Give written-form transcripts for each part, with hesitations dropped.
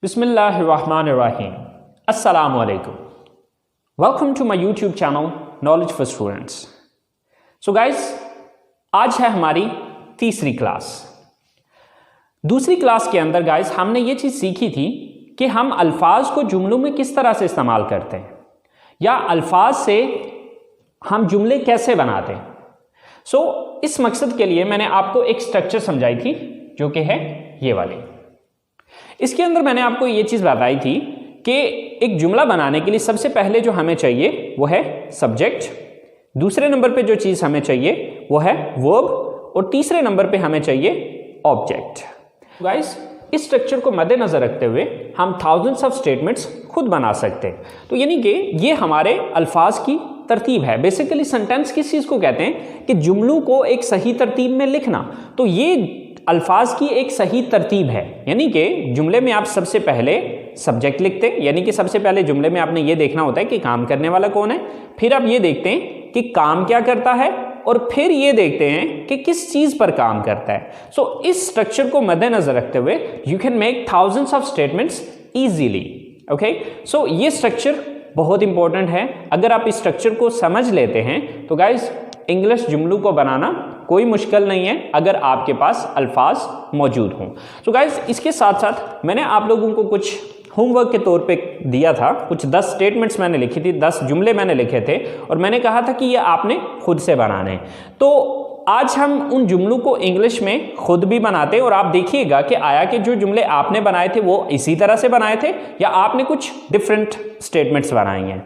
Bismillahirrahmanirrahim. Assalamu alaikum. Welcome to my YouTube channel Knowledge for Students. So guys, आज है हमारी तीसरी class. दूसरी क्लास के अंदर गाइस हमने ये चीज़ सीखी थी कि हम अल्फाज को जुमलों में किस तरह से इस्तेमाल करते हैं या अल्फाज से हम जुमले कैसे बनाते हैं। सो इस मकसद के लिए मैंने आपको एक स्ट्रक्चर समझाई थी जो कि है ये वाली। इसके अंदर मैंने आपको ये चीज़ बताई थी कि एक जुमला बनाने के लिए सबसे पहले जो हमें चाहिए वो है सब्जेक्ट, दूसरे नंबर पे जो चीज़ हमें चाहिए वो है वर्ब और तीसरे नंबर पे हमें चाहिए ऑब्जेक्ट। गाइस, इस स्ट्रक्चर को मद्देनजर रखते हुए हम थाउजेंड्स ऑफ स्टेटमेंट्स खुद बना सकते हैं। तो यानी कि ये हमारे अल्फाज की तरतीब है। बेसिकली सेंटेंस किस चीज़ को कहते हैं कि जुमलों को एक सही तरतीब में लिखना। तो ये अल्फाज की एक सही तरतीब है, यानी कि जुमले में आप सबसे पहले सब्जेक्ट लिखते हैं, यानी कि सबसे पहले जुमले में आपने ये देखना होता है कि काम करने वाला कौन है, फिर आप ये देखते हैं कि काम क्या करता है और फिर ये देखते हैं कि किस चीज़ पर काम करता है। सो इस स्ट्रक्चर को मद्देनजर रखते हुए you can make thousands of statements easily. Okay, so ये स्ट्रक्चर बहुत इंपॉर्टेंट है। अगर आप इस स्ट्रक्चर को समझ लेते हैं तो गाइज इंग्लिश जुमलों को बनाना कोई मुश्किल नहीं है अगर आपके पास अल्फाज मौजूद हों। तो गाइज इसके साथ साथ मैंने आप लोगों को कुछ होमवर्क के तौर पे दिया था। कुछ 10 स्टेटमेंट्स मैंने लिखी थी, 10 जुमले मैंने लिखे थे और मैंने कहा था कि ये आपने खुद से बनाने हैं। तो आज हम उन जुमलों को इंग्लिश में खुद भी बनाते हैं और आप देखिएगा कि आया कि जो जुमले आपने बनाए थे वो इसी तरह से बनाए थे या आपने कुछ डिफरेंट स्टेटमेंट्स बनाई हैं।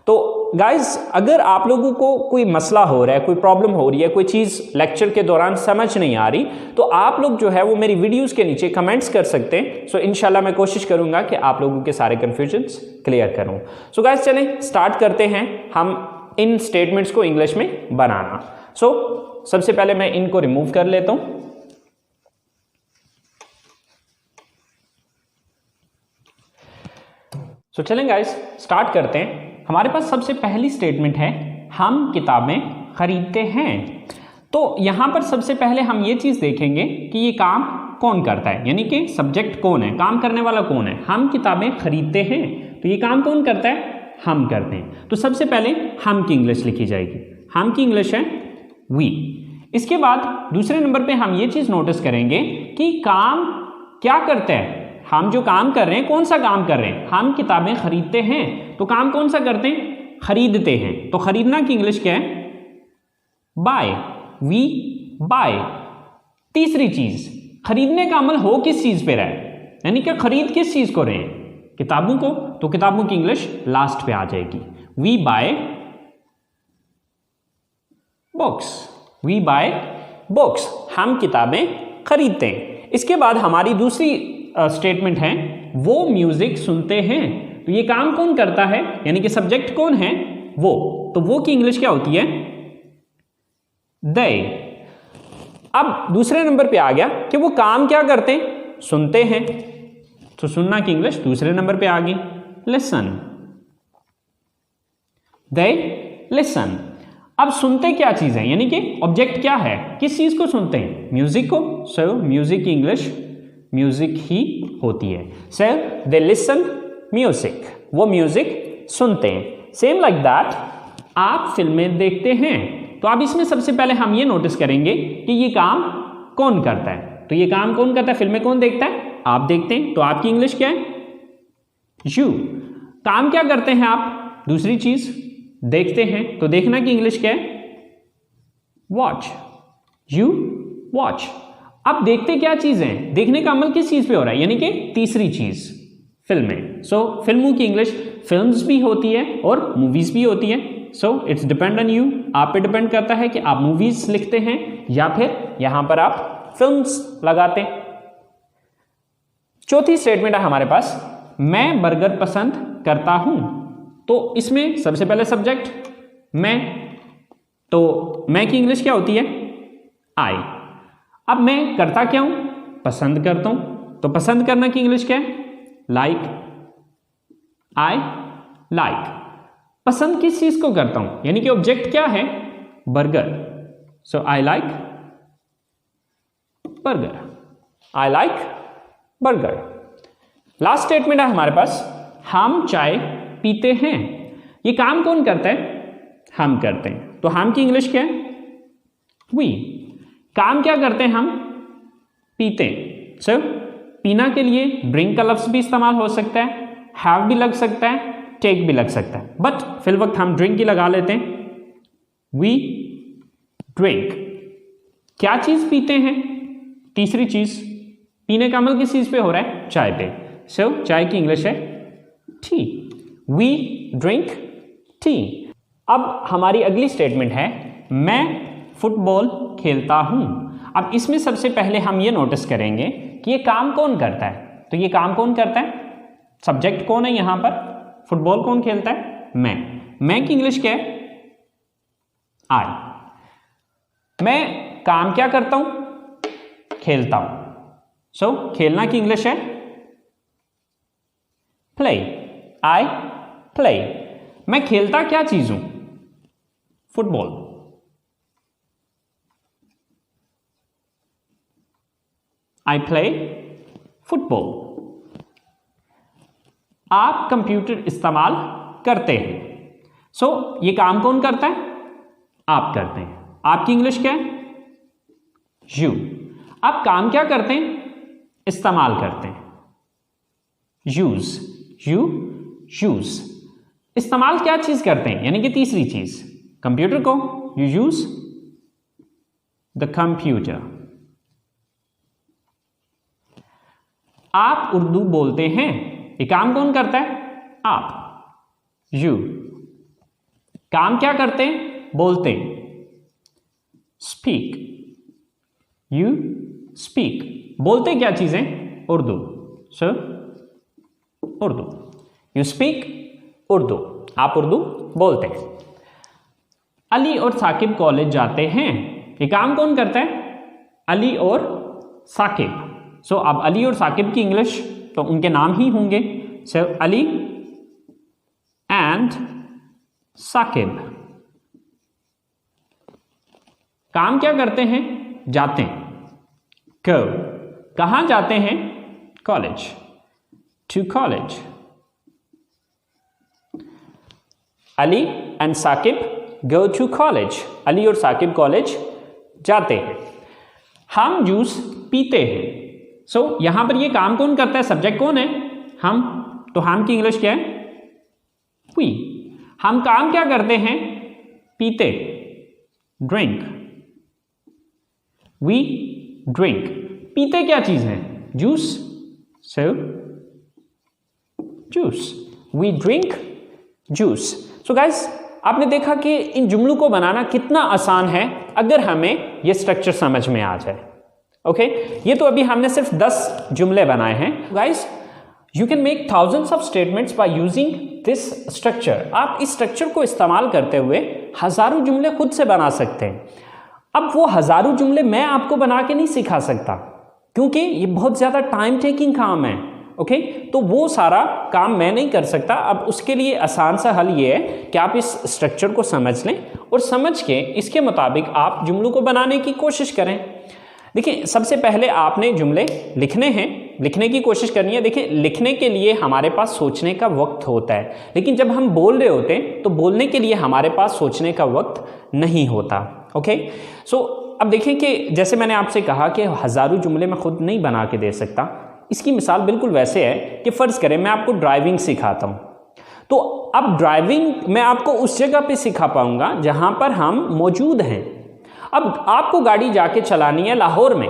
तो गाइज अगर आप लोगों को कोई मसला हो रहा है, कोई प्रॉब्लम हो रही है, कोई चीज़ लेक्चर के दौरान समझ नहीं आ रही, तो आप लोग जो है वो मेरी वीडियोस के नीचे कमेंट्स कर सकते हैं। सो इंशाल्लाह मैं कोशिश करूंगा कि आप लोगों के सारे कन्फ्यूजन्स क्लियर करूं। सो गाइज चलें स्टार्ट करते हैं हम इन स्टेटमेंट्स को इंग्लिश में बनाना। सो सबसे पहले मैं इनको रिमूव कर लेता हूं। सो चलें गाइज स्टार्ट करते हैं। हमारे पास सबसे पहली स्टेटमेंट है हम किताबें खरीदते हैं। तो यहां पर सबसे पहले हम ये चीज देखेंगे कि ये काम कौन करता है, यानी कि सब्जेक्ट कौन है, काम करने वाला कौन है। हम किताबें खरीदते हैं, तो ये काम कौन करता है, हम करते हैं। तो सबसे पहले हम की इंग्लिश लिखी जाएगी। हम की इंग्लिश है वी। इसके बाद दूसरे नंबर पे हम ये चीज नोटिस करेंगे कि काम क्या करते हैं। हम जो काम कर रहे हैं कौन सा काम कर रहे हैं, हम किताबें खरीदते हैं, तो काम कौन सा करते हैं, खरीदते हैं। तो खरीदना की इंग्लिश क्या है, बाय। We bye. तीसरी चीज, खरीदने का अमल हो किस चीज पे रहा है, यानी कि खरीद किस चीज को रहे हैं, किताबों को, तो किताबों की इंग्लिश लास्ट पे आ जाएगी। We buy books. We buy books, हम किताबें खरीदते हैं। इसके बाद हमारी दूसरी स्टेटमेंट है वो म्यूजिक सुनते हैं। तो ये काम कौन करता है, यानी कि सब्जेक्ट कौन है, वो। तो वो की इंग्लिश क्या होती है, दे। अब दूसरे नंबर पे आ गया कि वो काम क्या करते हैं, सुनते हैं। तो सुनना की इंग्लिश दूसरे नंबर पे आ गई, लिसन। They listen. अब सुनते क्या चीज है, यानी कि ऑब्जेक्ट क्या है, किस चीज को सुनते हैं, म्यूजिक को। सो म्यूजिक की इंग्लिश म्यूजिक ही होती है। सो दे लिसन म्यूजिक, वो म्यूजिक सुनते हैं। सेम लाइक दैट, आप फिल्में देखते हैं। तो अब इसमें सबसे पहले हम ये नोटिस करेंगे कि ये काम कौन करता है। तो ये काम कौन करता है, फिल्में कौन देखता है, आप देखते हैं। तो आपकी इंग्लिश क्या है, यू। काम क्या करते हैं आप, दूसरी चीज देखते हैं, तो देखना की इंग्लिश क्या है, वॉच। You watch. अब देखते क्या चीज है, देखने का अमल किस चीज पे हो रहा है, यानी कि तीसरी चीज फिल्में। सो फिल्मों की इंग्लिश फिल्म्स भी होती है और मूवीज भी होती है। So it's depend on you, आप पे डिपेंड करता है कि आप मूवीज लिखते हैं या फिर यहां पर आप फिल्म्स लगाते हैं। चौथी स्टेटमेंट है हमारे पास, मैं बर्गर पसंद करता हूं। तो इसमें सबसे पहले सब्जेक्ट मैं, तो मैं की इंग्लिश क्या होती है, आई। अब मैं करता क्या हूं, पसंद करता हूं, तो पसंद करना की इंग्लिश क्या है, लाइक। I like. पसंद किस चीज को करता हूं, यानी कि ऑब्जेक्ट क्या है, burger. So I like burger. I like burger. Last statement है हमारे पास, हम चाय पीते हैं। ये काम कौन करता है? हम करते हैं। तो हम की इंग्लिश क्या है? वी। काम क्या करते हैं? हम पीते हैं। सो पीना के लिए ड्रिंक का लफ्ज भी इस्तेमाल हो सकता है, हैव भी लग सकता है, टेक भी लग सकता है, बट फिल वक्त हम ड्रिंक ही लगा लेते हैं। We drink. क्या चीज पीते हैं? तीसरी चीज। पीने का अमल किस चीज पे हो रहा है? चाय पे। सो चाय की इंग्लिश है टी। We drink tea. अब हमारी अगली स्टेटमेंट है, मैं फुटबॉल खेलता हूं। अब इसमें सबसे पहले हम ये नोटिस करेंगे कि ये काम कौन करता है। तो ये काम कौन करता है? सब्जेक्ट कौन है यहां पर? फुटबॉल कौन खेलता है? मैं की इंग्लिश क्या है? आई। मैं काम क्या करता हूं? खेलता हूं। सो खेलना की इंग्लिश है प्ले। I play. मैं खेलता क्या चीज हूं? फुटबॉल। I play football. आप कंप्यूटर इस्तेमाल करते हैं। सो ये काम कौन करता है? आप करते हैं। आपकी इंग्लिश क्या है? यू। आप काम क्या करते हैं? इस्तेमाल करते हैं। यूज। You use. इस्तेमाल क्या चीज करते हैं? यानी कि तीसरी चीज, कंप्यूटर को। You use the computer. आप उर्दू बोलते हैं। ये काम कौन करता है? आप। यू। काम क्या करते हैं? बोलते हैं। स्पीक। You speak. बोलते क्या चीजें? Urdu. So Urdu. You speak Urdu. आप उर्दू बोलते हैं। अली और साकिब कॉलेज जाते हैं। ये काम कौन करता है? अली और साकिब। सो अब अली और साकिब की इंग्लिश तो उनके नाम ही होंगे। सो अली एंड साकिब। काम क्या करते हैं? जाते हैं। गो। कहां जाते हैं? College. To college. Ali and Sakib go to college. Ali और साकिब कॉलेज जाते हैं। हम जूस पीते हैं। सो यहां पर ये काम कौन करता है? सब्जेक्ट कौन है? हम। तो हम की इंग्लिश क्या है? वी। हम काम क्या करते हैं? पीते। ड्रिंक। We drink. पीते क्या चीज है? Juice. So juice. We drink juice. So guys, आपने देखा कि इन जुमलों को बनाना कितना आसान है अगर हमें ये स्ट्रक्चर समझ में आ जाए। ओके, ये तो अभी हमने सिर्फ 10 जुमले बनाए हैं। Guys, you can make thousands of statements by using this structure. आप इस स्ट्रक्चर को इस्तेमाल करते हुए हजारों जुमले खुद से बना सकते हैं। अब वो हजारों जुमले मैं आपको बना के नहीं सिखा सकता, क्योंकि ये बहुत ज़्यादा टाइम टेकिंग काम है। ओके, तो वो सारा काम मैं नहीं कर सकता। अब उसके लिए आसान सा हल ये है कि आप इस स्ट्रक्चर को समझ लें और समझ के इसके मुताबिक आप जुमलों को बनाने की कोशिश करें। देखिए, सबसे पहले आपने जुमले लिखने हैं, लिखने की कोशिश करनी है। देखिए, लिखने के लिए हमारे पास सोचने का वक्त होता है, लेकिन जब हम बोल रहे होते हैं तो बोलने के लिए हमारे पास सोचने का वक्त नहीं होता। ओके, सो अब देखिए कि जैसे मैंने आपसे कहा कि हज़ारों जुमले मैं खुद नहीं बना के दे सकता। इसकी मिसाल बिल्कुल वैसे है कि फ़र्ज़ करें मैं आपको ड्राइविंग सिखाता हूँ, तो अब ड्राइविंग मैं आपको उस जगह पे सिखा पाऊँगा जहाँ पर हम मौजूद हैं। अब आपको गाड़ी जाके चलानी है लाहौर में,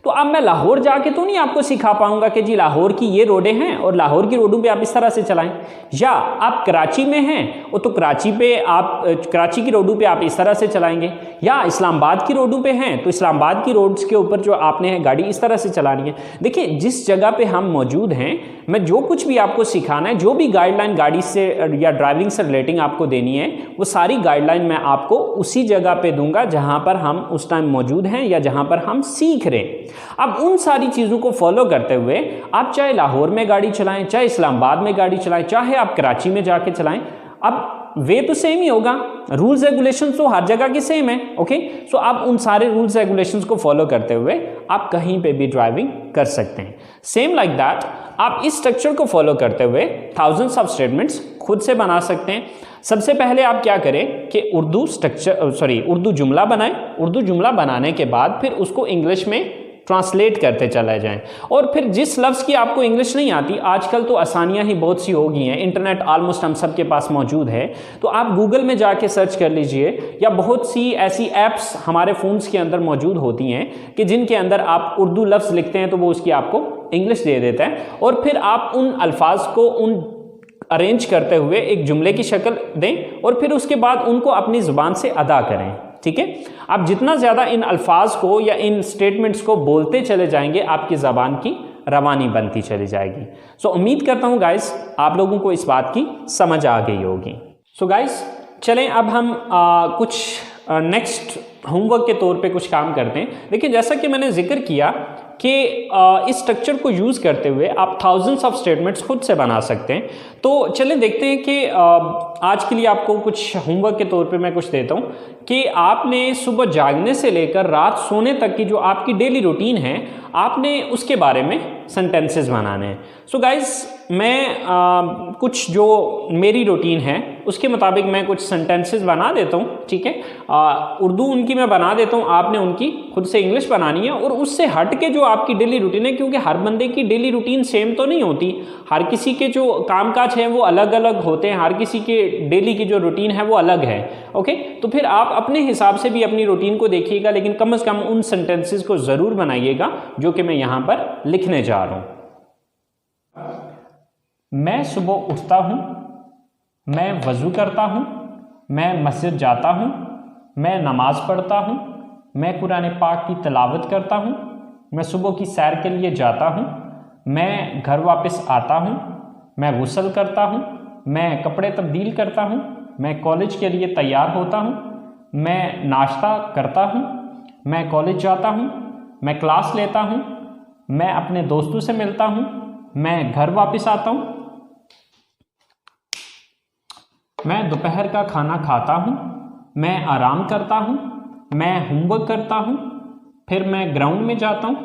तो अब मैं लाहौर जाके तो नहीं आपको सिखा पाऊंगा कि जी लाहौर की ये रोडें हैं और लाहौर की रोडों पे आप इस तरह से चलाएं। या आप कराची में हैं तो कराची पे आप कराची की रोडों पे आप इस तरह से चलाएंगे, या इस्लामाबाद की रोडों पे हैं तो इस्लामाबाद की रोड्स के ऊपर जो आपने गाड़ी इस तरह से चलानी है। देखिए, जिस जगह पे हम मौजूद हैं, मैं जो कुछ भी आपको सिखाना है, जो भी गाइडलाइन गाड़ी से या ड्राइविंग से रिलेटिंग आपको देनी है, वो सारी गाइडलाइन मैं आपको उसी जगह पे दूंगा जहाँ पर हम उस टाइम मौजूद हैं या जहाँ पर हम सीख रहे हैं। अब उन सारी चीज़ों को फॉलो करते हुए आप चाहे लाहौर में गाड़ी चलाएं, चाहे इस्लामाबाद में गाड़ी चलाएं, चाहे आप कराची में जाके चलाएं, अब वे तो सेम ही होगा, रूल्स रेगुलेशंस तो हर जगह की सेम है। ओके, सो आप उन सारे रूल्स रेगुलेशंस को फॉलो करते हुए आप कहीं पे भी ड्राइविंग कर सकते हैं। सेम लाइक दैट आप इस स्ट्रक्चर को फॉलो करते हुए थाउजेंड्स ऑफ स्टेटमेंट्स खुद से बना सकते हैं। सबसे पहले आप क्या करें कि उर्दू जुमला बनाएं। उर्दू जुमला बनाने के बाद फिर उसको इंग्लिश में ट्रांसलेट करते चले जाएं, और फिर जिस लफ्ज़ की आपको इंग्लिश नहीं आती, आजकल तो आसानियां ही बहुत सी हो गई हैं, इंटरनेट ऑलमोस्ट हम सब के पास मौजूद है, तो आप गूगल में जाके सर्च कर लीजिए, या बहुत सी ऐसी ऐप्स हमारे फ़ोन्स के अंदर मौजूद होती हैं कि जिनके अंदर आप उर्दू लफ्ज़ लिखते हैं तो वो उसकी आपको इंग्लिश दे देता है, और फिर आप उन अल्फाज को अरेंज करते हुए एक जुमले की शक्ल दें और फिर उसके बाद उनको अपनी ज़ुबान से अदा करें। ठीक है, आप जितना ज़्यादा इन अल्फाज को या इन स्टेटमेंट्स को बोलते चले जाएंगे, आपकी ज़बान की रवानी बनती चली जाएगी। सो उम्मीद करता हूँ गाइस आप लोगों को इस बात की समझ आ गई होगी। सो गाइस चलें अब हम कुछ नेक्स्ट होमवर्क के तौर पे कुछ काम करते हैं। लेकिन जैसा कि मैंने जिक्र किया कि इस स्ट्रक्चर को यूज़ करते हुए आप थाउजेंड्स ऑफ स्टेटमेंट्स खुद से बना सकते हैं। तो चलें देखते हैं कि आज के लिए आपको कुछ होमवर्क के तौर पे मैं कुछ देता हूँ कि आपने सुबह जागने से लेकर रात सोने तक की जो आपकी डेली रूटीन है, आपने उसके बारे में सेंटेंसेस बनाने हैं। सो गाइस मैं कुछ जो मेरी रूटीन है उसके मुताबिक मैं कुछ सेंटेंसेस बना देता हूँ। ठीक है, उर्दू उनकी मैं बना देता हूँ, आपने उनकी खुद से इंग्लिश बनानी है। और उससे हट के जो आपकी डेली रूटीन है, क्योंकि हर बंदे की डेली रूटीन सेम तो नहीं होती, हर किसी के जो कामकाज हैं वो अलग अलग होते हैं, हर किसी के डेली की जो रूटीन है वो अलग है। ओके, तो फिर आप अपने हिसाब से भी अपनी रूटीन को देखिएगा, लेकिन कम से कम उन सेंटेंसेस को ज़रूर बनाइएगा जो कि मैं यहाँ पर लिखने जा रहा हूँ। मैं सुबह उठता हूँ, मैं वज़ू करता हूँ, मैं मस्जिद जाता हूँ, मैं नमाज़ पढ़ता हूँ, मैं कुरान पाक की तिलावत करता हूँ, मैं सुबह की सैर के लिए जाता हूँ, मैं घर वापस आता हूँ, मैं गुस्ल करता हूँ, मैं कपड़े तब्दील करता हूँ, मैं कॉलेज के लिए तैयार होता हूँ, मैं नाश्ता करता हूँ, मैं कॉलेज जाता हूँ, मैं क्लास लेता हूँ, मैं अपने दोस्तों से मिलता हूँ, मैं घर वापस आता हूँ, मैं दोपहर का खाना खाता हूँ, मैं आराम करता हूँ, मैं होमवर्क करता हूँ, फिर मैं ग्राउंड में जाता हूँ,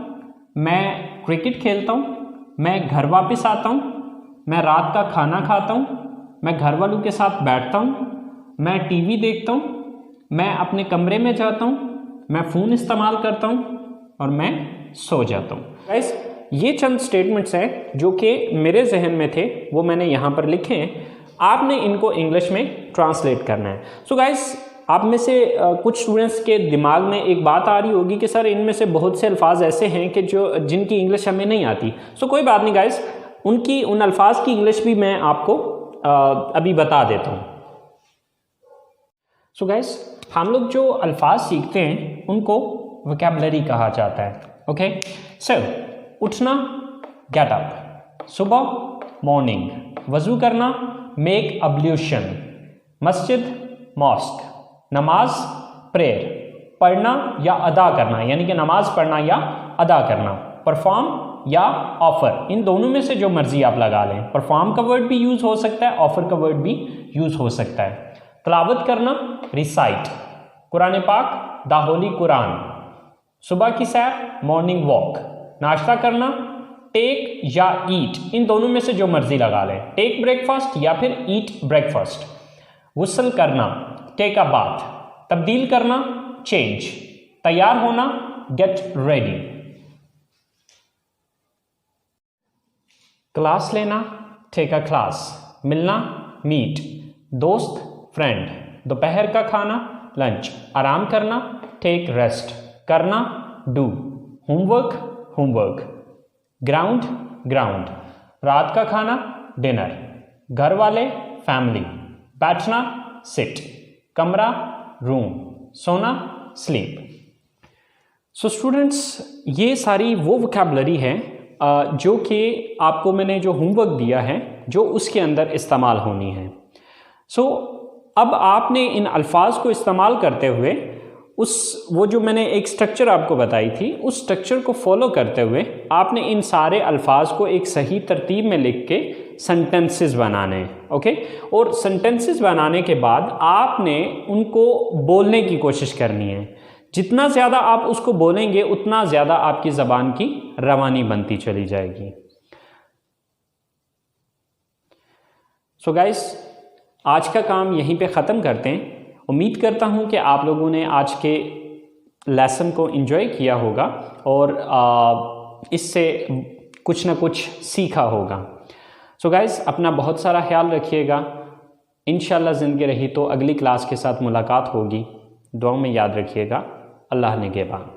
मैं क्रिकेट खेलता हूँ, मैं घर वापस आता हूँ, मैं रात का खाना खाता हूँ, मैं घर वालों के साथ बैठता हूँ, मैं टीवी देखता हूँ, मैं अपने कमरे में जाता हूँ, मैं फ़ोन इस्तेमाल करता हूँ और मैं सो जाता हूँ। गाइस ये चंद स्टेटमेंट्स हैं जो कि मेरे जहन में थे, वो मैंने यहाँ पर लिखे हैं, आपने इनको इंग्लिश में ट्रांसलेट करना है। सो गाइस आप में से कुछ स्टूडेंट्स के दिमाग में एक बात आ रही होगी कि सर इनमें से बहुत से अल्फाज ऐसे हैं कि जिनकी इंग्लिश हमें नहीं आती। सो कोई बात नहीं गाइस, उन अल्फाज की इंग्लिश भी मैं आपको अभी बता देता हूँ। सो गाइस हम लोग जो अल्फाज सीखते हैं उनको वोकैबुलरी कहा जाता है। ओके, सो उठना गेट अप, सुबह मॉर्निंग, वज़ू करना मेक अब्ल्यूशन, मस्जिद मॉस्क, नमाज प्रेयर, पढ़ना या अदा करना यानी कि नमाज पढ़ना या अदा करना, परफॉर्म या ऑफर, इन दोनों में से जो मर्जी आप लगा लें। परफॉर्म का वर्ड भी यूज़ हो सकता है, ऑफर का वर्ड भी यूज़ हो सकता है। तिलावत करना रिसाइट, कुरान पाक द होली कुरान, सुबह की सैर मॉर्निंग वॉक, नाश्ता करना टेक या ईट, इन दोनों में से जो मर्जी लगा लें, टेक ब्रेकफास्ट या फिर ईट ब्रेकफास्ट, गुस्ल करना टेक अ बाथ, तब्दील करना चेंज, तैयार होना गेट रेडी, क्लास लेना टेक अ क्लास, मिलना मीट, दोस्त फ्रेंड, दोपहर का खाना लंच, आराम करना टेक रेस्ट, करना डू, होमवर्क, ग्राउंड ग्राउंड, रात का खाना डिनर, घर वाले फैमिली, बैठना सिट, कमरा रूम, सोना स्लीप। सो स्टूडेंट्स ये सारी वो वोकैबुलरी है जो कि आपको मैंने जो होमवर्क दिया है जो उसके अंदर इस्तेमाल होनी है। सो अब आपने इन अल्फाज को इस्तेमाल करते हुए वो जो मैंने एक स्ट्रक्चर आपको बताई थी, उस स्ट्रक्चर को फॉलो करते हुए आपने इन सारे अल्फाज को एक सही तरतीब में लिख के सेंटेंसेस बनाने हैं। ओके, और सेंटेंसेस बनाने के बाद आपने उनको बोलने की कोशिश करनी है। जितना ज़्यादा आप उसको बोलेंगे उतना ज़्यादा आपकी ज़बान की रवानी बनती चली जाएगी। सो गाइस, आज का काम यहीं पे ख़त्म करते हैं। उम्मीद करता हूँ कि आप लोगों ने आज के लेसन को एंजॉय किया होगा और इससे कुछ ना कुछ सीखा होगा। सो गाइस, अपना बहुत सारा ख्याल रखिएगा। इंशाल्लाह ज़िंदगी रही तो अगली क्लास के साथ मुलाकात होगी। दुआ में याद रखिएगा। अल्लाह निगहबान।